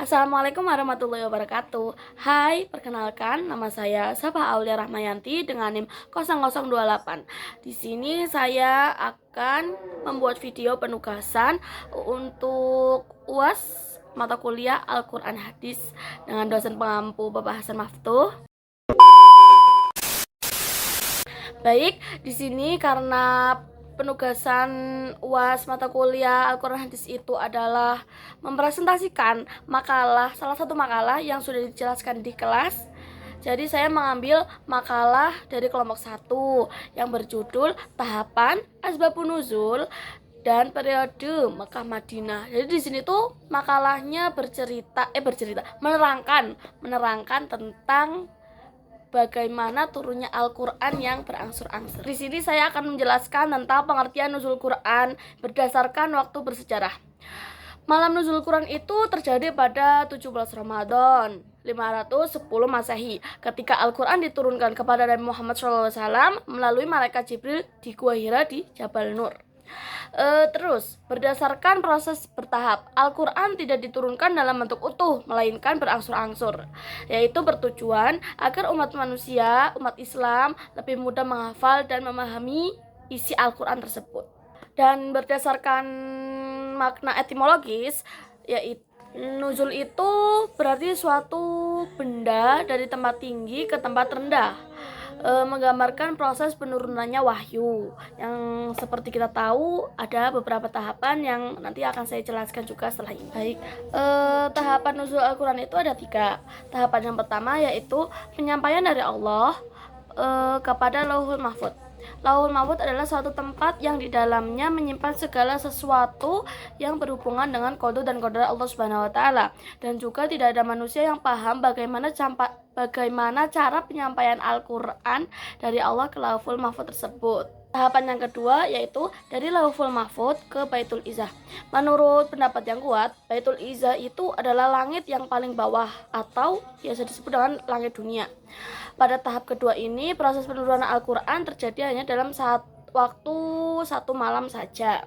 Assalamualaikum warahmatullahi wabarakatuh. Hai, perkenalkan nama saya Sabah Aulia Rahmayanti dengan NIM 0028. Di sini saya akan membuat video penugasan untuk UAS mata kuliah Al-Qur'an Hadis dengan dosen pengampu Bapak Hasan Maftuh. Baik, di sini karena penugasan UAS mata kuliah Al-Qur'an Hadis itu adalah mempresentasikan makalah, salah satu makalah yang sudah dijelaskan di kelas. Jadi saya mengambil makalah dari kelompok 1 yang berjudul Tahapan Asbabun Nuzul dan Periode Mekah Madinah. Jadi di sini tuh makalahnya menerangkan tentang bagaimana turunnya Al-Qur'an yang berangsur-angsur. Di sini saya akan menjelaskan tentang pengertian nuzul Quran berdasarkan waktu bersejarah. Malam nuzul Quran itu terjadi pada 17 Ramadan 510 Masehi ketika Al-Qur'an diturunkan kepada Nabi Muhammad SAW melalui malaikat Jibril di Gua Hira di Jabal Nur. Terus, berdasarkan proses bertahap, Al-Qur'an tidak diturunkan dalam bentuk utuh, melainkan berangsur-angsur, yaitu bertujuan agar umat Islam lebih mudah menghafal dan memahami isi Al-Qur'an tersebut. Dan berdasarkan makna etimologis, yaitu nuzul itu berarti suatu benda dari tempat tinggi ke tempat rendah, menggambarkan proses penurunannya wahyu yang seperti kita tahu ada beberapa tahapan yang nanti akan saya jelaskan juga setelah ini. Baik, tahapan nuzul Al-Qur'an itu ada 3. Tahapan yang pertama yaitu penyampaian dari Allah kepada Lauhul Mahfuz. Lauhul Mahfuz adalah suatu tempat yang di dalamnya menyimpan segala sesuatu yang berhubungan dengan qada dan qadar Allah Subhanahu wa taala, dan juga tidak ada manusia yang paham bagaimana cara penyampaian Al-Qur'an dari Allah ke Lauhul Mahfuz tersebut. Tahapan yang kedua yaitu dari Lauhul Mahfuz ke Baitul Izzah. Menurut pendapat yang kuat, Baitul Izzah itu adalah langit yang paling bawah atau biasa disebut dengan langit dunia. Pada tahap kedua ini, proses penurunan Al-Qur'an terjadi hanya dalam waktu 1 malam saja.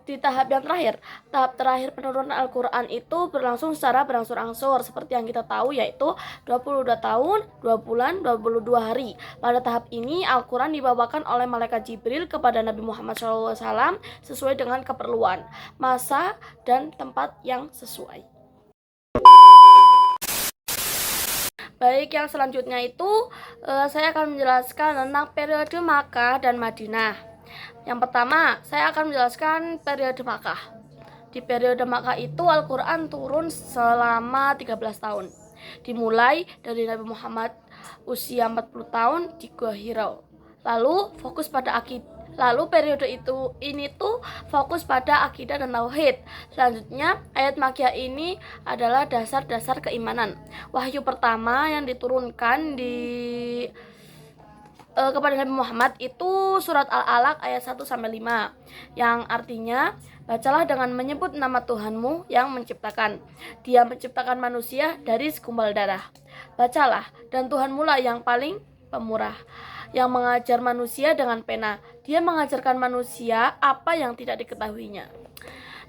Di tahap terakhir penurunan Al-Qur'an itu berlangsung secara berangsur-angsur seperti yang kita tahu, yaitu 22 tahun, 2 bulan, 22 hari. Pada tahap ini Al-Qur'an dibawakan oleh malaikat Jibril kepada Nabi Muhammad SAW sesuai dengan keperluan, masa, dan tempat yang sesuai. Baik, yang selanjutnya itu saya akan menjelaskan tentang periode Makkah dan Madinah. Yang pertama, saya akan menjelaskan periode Makkah. Di periode Makkah itu Al-Qur'an turun selama 13 tahun. Dimulai dari Nabi Muhammad usia 40 tahun di Gua Hira. Periode ini fokus pada akidah dan tauhid. Selanjutnya, ayat Makkiyah ini adalah dasar-dasar keimanan. Wahyu pertama yang diturunkan kepada Nabi Muhammad itu surat Al-Alaq ayat 1-5, yang artinya, bacalah dengan menyebut nama Tuhanmu yang menciptakan. Dia menciptakan manusia dari segumpal darah. Bacalah, dan Tuhanmu lah yang paling pemurah, yang mengajar manusia dengan pena. Dia mengajarkan manusia apa yang tidak diketahuinya.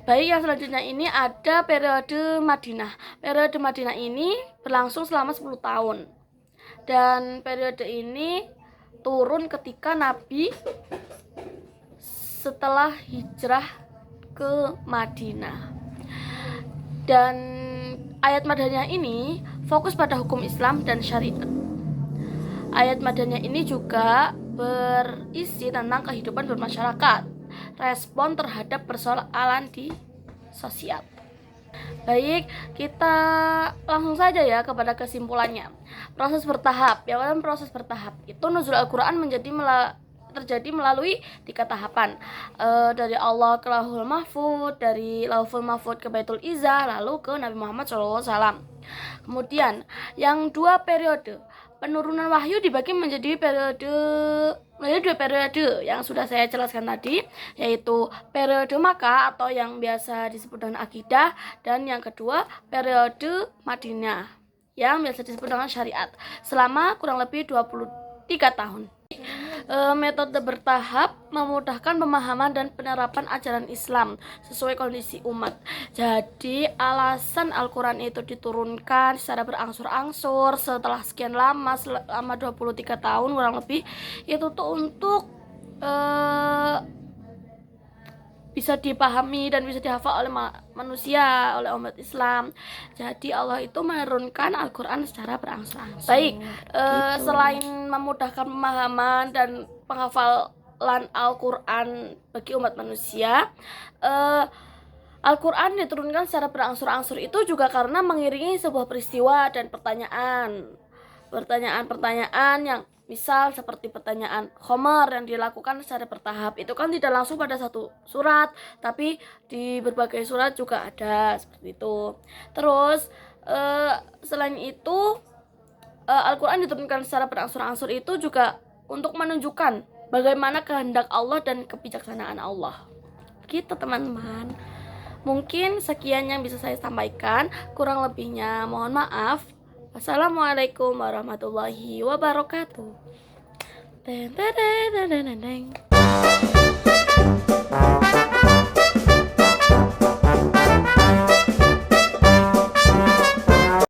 Baik, yang selanjutnya ini ada periode Madinah. Periode Madinah ini berlangsung selama 10 tahun. Dan periode ini turun ketika Nabi setelah hijrah ke Madinah. Dan ayat Madaniyah ini fokus pada hukum Islam dan syariat. Ayat Madaniyah ini juga berisi tentang kehidupan bermasyarakat, respon terhadap persoalan di sosial. Baik, kita langsung saja ya kepada kesimpulannya. Proses bertahap itu nuzul Al-Qur'an terjadi melalui 3 tahapan, dari Allah ke Lauhul Mahfuz, dari Lauhul Mahfuz ke Baitul Izzah, lalu ke Nabi Muhammad SAW. Kemudian yang 2 periode penurunan wahyu dibagi menjadi 2 periode yang sudah saya jelaskan tadi, yaitu periode Makkah atau yang biasa disebut dengan akidah, dan yang kedua periode Madinah yang biasa disebut dengan syariat selama kurang lebih 23 tahun. Metode bertahap memudahkan pemahaman dan penerapan ajaran Islam sesuai kondisi umat. Jadi alasan Al-Quran itu diturunkan secara berangsur-angsur setelah sekian lama, selama 23 tahun kurang lebih, itu tuh untuk bisa dipahami dan bisa dihafal oleh manusia, oleh umat Islam. Jadi Allah itu menurunkan Al-Quran secara berangsur-angsur. Baik, selain memudahkan pemahaman dan penghafalan Al-Quran bagi umat manusia, Al-Quran diturunkan secara berangsur-angsur itu juga karena mengiringi sebuah peristiwa dan pertanyaan-pertanyaan yang misal seperti pertanyaan Khomer yang dilakukan secara bertahap. Itu kan tidak langsung pada satu surat, tapi di berbagai surat juga ada seperti itu. Terus selain itu Al-Quran diturunkan secara berangsur-angsur itu juga untuk menunjukkan bagaimana kehendak Allah dan kebijaksanaan Allah. Gitu teman-teman. Mungkin sekian yang bisa saya sampaikan, kurang lebihnya mohon maaf. Wassalamualaikum warahmatullahi wabarakatuh.